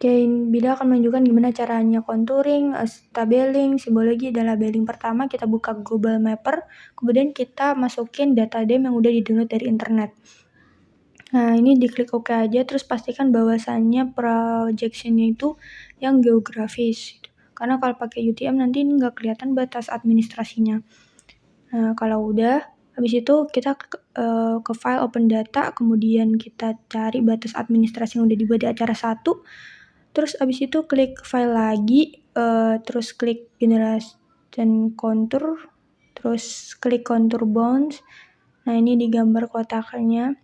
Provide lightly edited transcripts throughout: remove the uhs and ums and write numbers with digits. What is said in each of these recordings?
Oke, Bida akan menunjukkan gimana caranya contouring, stabeling, simbologi, dan labeling. Pertama, kita buka Google Mapper, kemudian kita masukin data dem yang udah di-download dari internet. Nah, ini diklik OK aja, terus pastikan bahwasannya projection-nya itu yang geografis. Karena kalau pakai UTM nanti ini nggak kelihatan batas administrasinya. Nah, kalau udah, habis itu kita ke file open data, kemudian kita cari batas administrasi yang udah dibuat di acara 1, terus habis itu klik file lagi, terus klik generation contour, terus klik contour bounds. Nah, ini digambar kotaknya.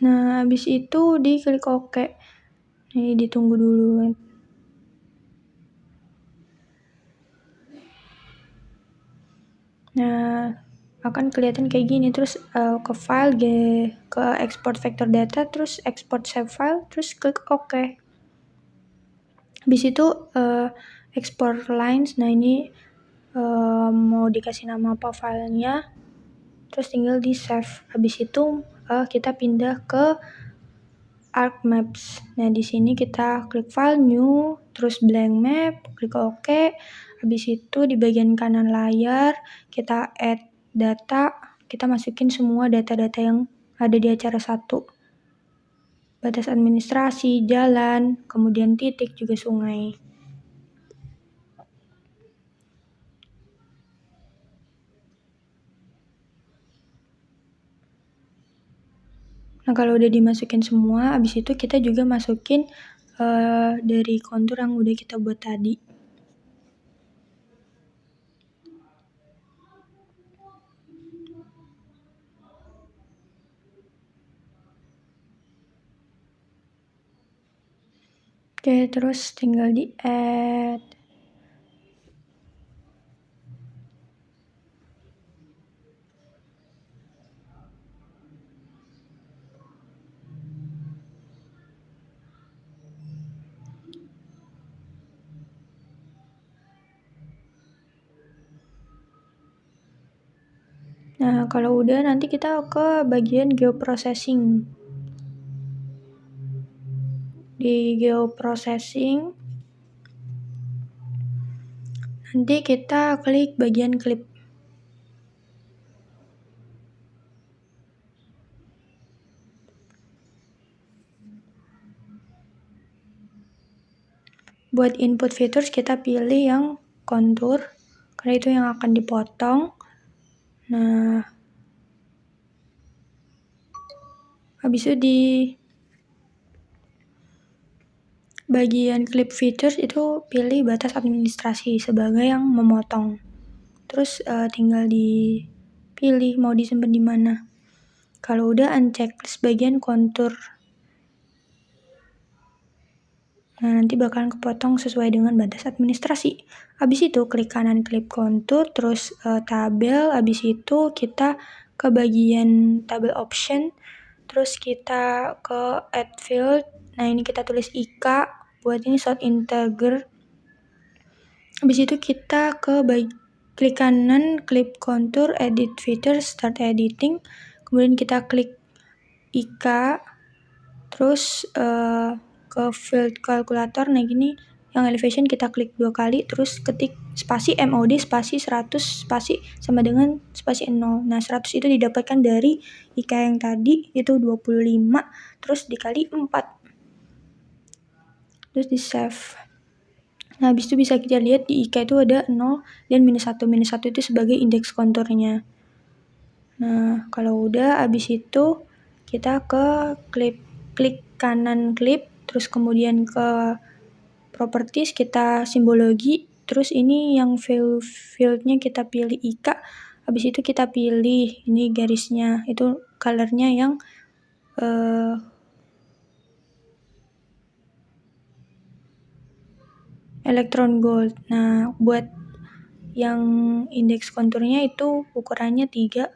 Nah, habis itu diklik OK. Ini ditunggu dulu. Nah, akan kelihatan kayak gini, terus ke file, ke export vector data, terus export save file, terus klik OK. Habis itu export lines. Nah, ini mau dikasih nama apa filenya, terus tinggal di save. Habis itu kita pindah ke ArcMaps. Nah, di sini kita klik file new, terus blank map, klik OK. Habis itu di bagian kanan layar kita add data, kita masukin semua data-data yang ada di acara 1. Batas administrasi, jalan, kemudian titik, juga sungai. Nah, kalau udah dimasukin semua, abis itu kita juga masukin dari kontur yang udah kita buat tadi. Oke, terus tinggal di add. Nah, kalau udah nanti kita ke bagian geoprocessing. Di geoprocessing nanti kita klik bagian clip. Buat input features kita pilih yang kontur, karena itu yang akan dipotong. Nah, habis itu di bagian clip features itu pilih batas administrasi sebagai yang memotong. Terus tinggal dipilih mau disimpan di mana. Kalau udah unchecklist bagian kontur. Nah, nanti bakalan kepotong sesuai dengan batas administrasi. Habis itu klik kanan klik kontur, terus tabel. Habis itu kita ke bagian tabel option, terus kita ke add field. Nah, ini kita tulis IK, buat ini short integer. Habis itu kita ke klik kanan, klik kontur, edit features, start editing. Kemudian kita klik IK, terus ke field calculator. Nah, gini yang elevation kita klik 2 kali, terus ketik spasi MOD spasi 100 spasi sama dengan spasi 0. Nah, 100 itu didapatkan dari IK yang tadi itu 25, terus dikali 4. Terus di save. Nah, habis itu bisa kita lihat di IK itu ada 0 dan -1. -1 itu sebagai indeks konturnya. Nah, kalau udah habis itu kita ke klik kanan klip, terus kemudian ke properties, kita simbologi, terus ini yang fieldnya kita pilih IK, habis itu kita pilih ini garisnya, itu colornya yang electron gold. Nah, buat yang indeks konturnya itu ukurannya 3,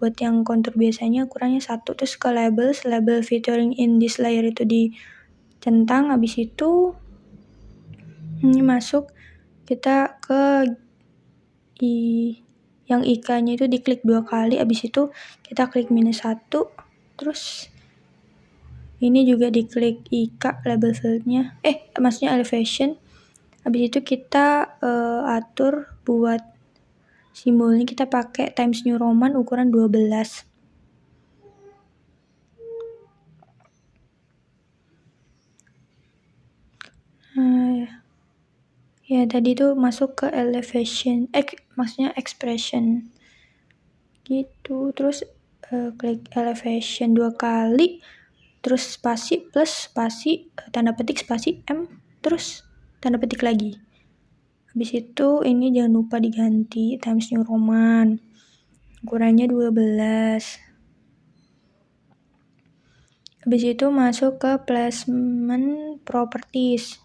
buat yang kontur biasanya ukurannya 1. Terus ke label featuring in this layer itu dicentang. Habis itu ini masuk, kita ke yang IK-nya itu diklik 2 kali. Habis itu kita klik -1, terus Ini juga diklik IK label fieldnya, maksudnya elevation. Habis itu kita atur buat simbolnya kita pakai Times New Roman ukuran 12. Ya tadi tuh masuk ke elevation, maksudnya expression gitu. Terus klik elevation 2 kali, terus spasi plus spasi tanda petik spasi M, terus tanda petik lagi. Habis itu ini jangan lupa diganti Times New Roman ukurannya 12. Habis itu masuk ke placement properties.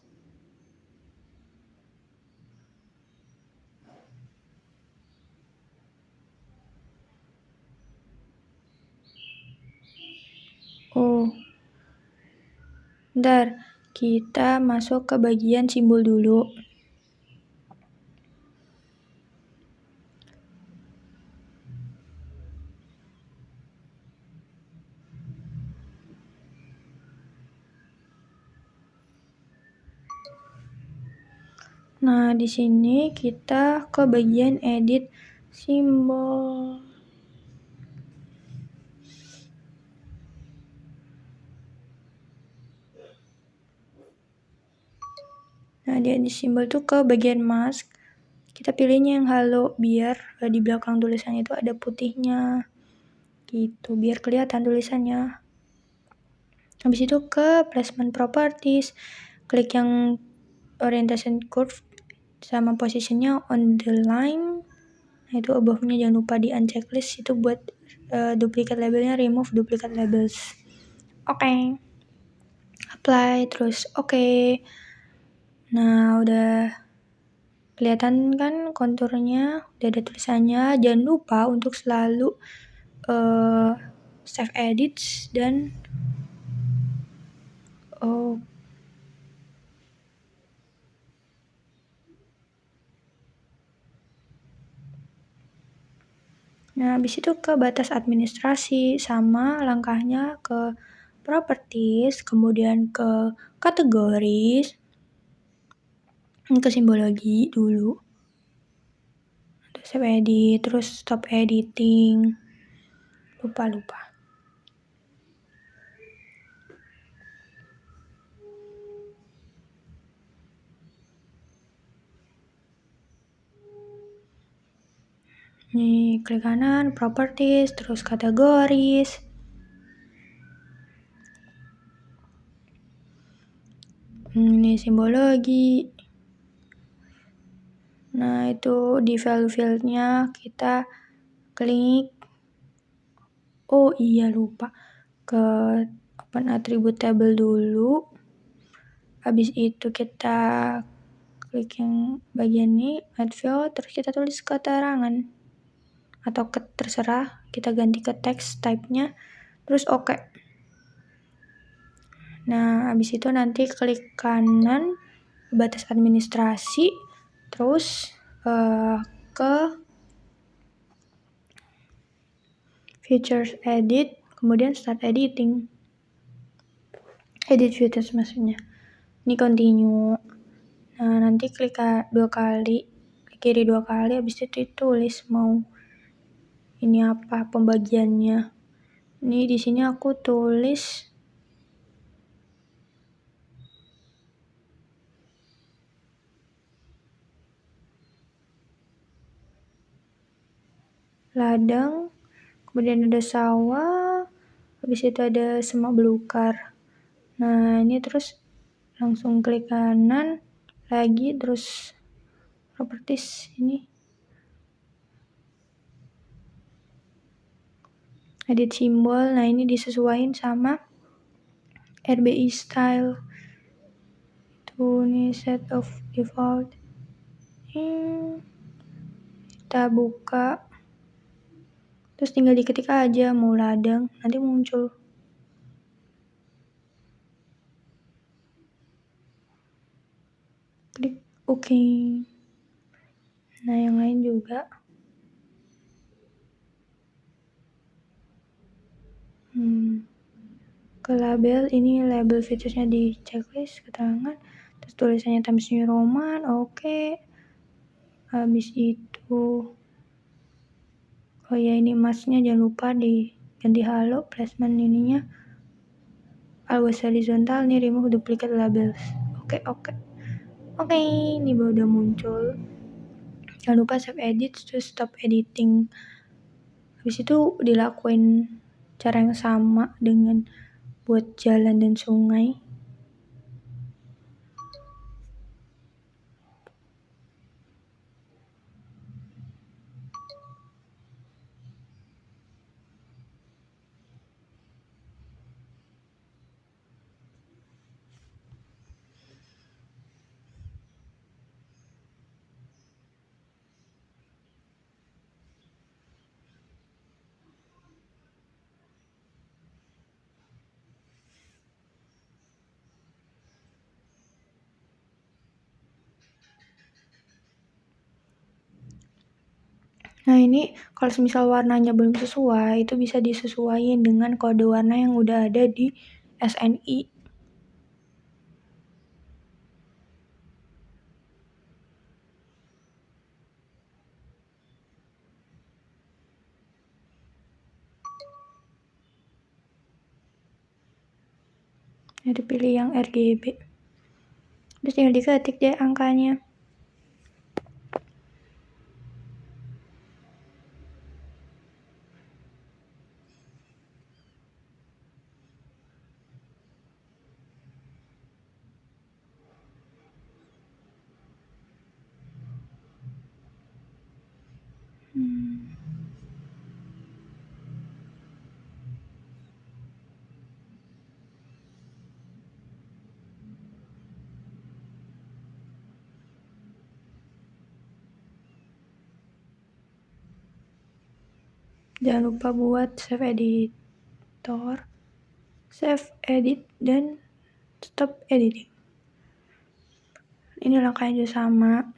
Bentar, kita masuk ke bagian simbol dulu. Nah, di sini kita ke bagian edit simbol. Nah, di edit simbol tuh ke bagian mask. Kita pilihnya yang halo biar di belakang tulisan itu ada putihnya. Gitu, biar kelihatan tulisannya. Habis itu ke placement properties, klik yang orientation curve sama positionnya on the line. Nah, itu above-nya jangan lupa di unchecklist, itu buat duplicate labelnya, remove duplicate labels. Oke. Apply terus oke. Nah, udah kelihatan kan konturnya, udah ada tulisannya. Jangan lupa untuk selalu save edits dan Nah, habis itu ke batas administrasi, sama langkahnya ke properties, kemudian ke kategoris, ke simbologi dulu. Terus save edit, terus stop editing. Lupa. Nih, klik kanan, properties, terus kategoris. Ini simbologi. Nah, itu di value field-nya kita klik. Oh iya, lupa. Ke open attribute table dulu. Habis itu kita klik yang bagian ini, add field, terus kita tulis keterangan. Atau terserah, kita ganti ke text type-nya, terus oke. Nah, habis itu nanti klik kanan, batas administrasi, terus ke features edit, kemudian start editing. Edit features maksudnya. Ini continue. Nah, nanti klik 2 kali, kiri 2 kali, habis itu tulis mau ini apa pembagiannya. Ini di sini aku tulis ladang, kemudian ada sawah, habis itu ada semak belukar. Nah, ini terus langsung klik kanan lagi, terus properties ini edit simbol. Nah, ini disesuaikan sama RBI style. Itu nih set of default. Kita buka, terus tinggal diketik aja mau ladang, nanti muncul. Klik oke. Nah, yang lain juga. ke label, ini label featuresnya di checklist, keterangan, terus tulisannya Times New Roman, oke. Habis itu, oh ya ini masknya jangan lupa diganti halo, placement ininya always horizontal, nih remove duplicate labels. Oke, ini udah muncul. Jangan lupa save edit, terus stop editing. Habis itu dilakuin cara yang sama dengan buat jalan dan sungai. Nah ini kalau misal warnanya belum sesuai, itu bisa disesuaikan dengan kode warna yang udah ada di SNI. Nah, dipilih yang RGB. Terus tinggal diketik deh angkanya. Jangan lupa buat save editor, save edit, dan stop editing. Ini langkahnya juga sama.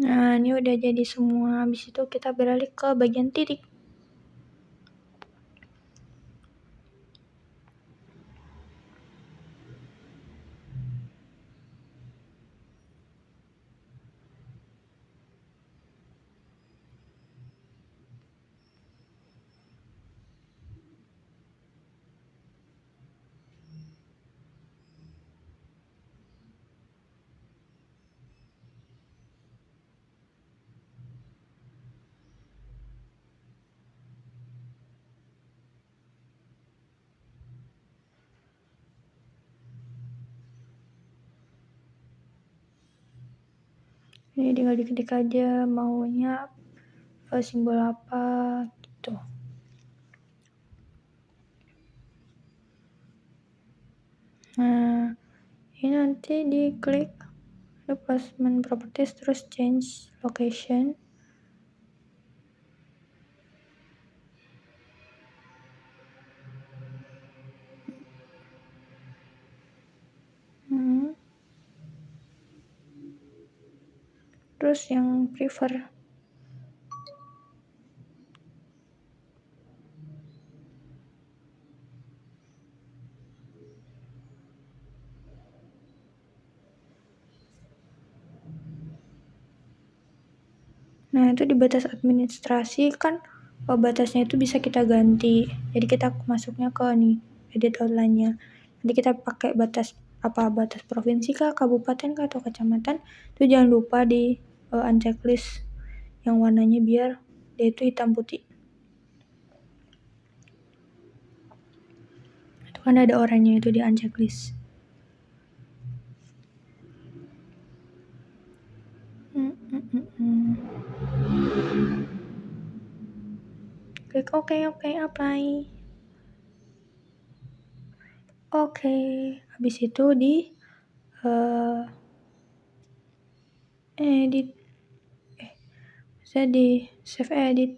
Nah, ini udah jadi semua. Habis itu kita beralih ke bagian titik. Ini tinggal diketik aja maunya simbol apa gitu. Nah, ini nanti diklik replacement properties, terus change location. terus yang prefer. Nah, itu di batas administrasi kan batasnya itu bisa kita ganti. Jadi kita masuknya ke nih, edit outline-nya. Nanti kita pakai batas provinsi kah, kabupaten kah, atau kecamatan. Itu jangan lupa di uncheck list yang warnanya biar dia itu hitam putih. Itu kan ada oranye itu di uncheck list. Klik oke, apply. Oke, habis itu di edit, bisa di save edit.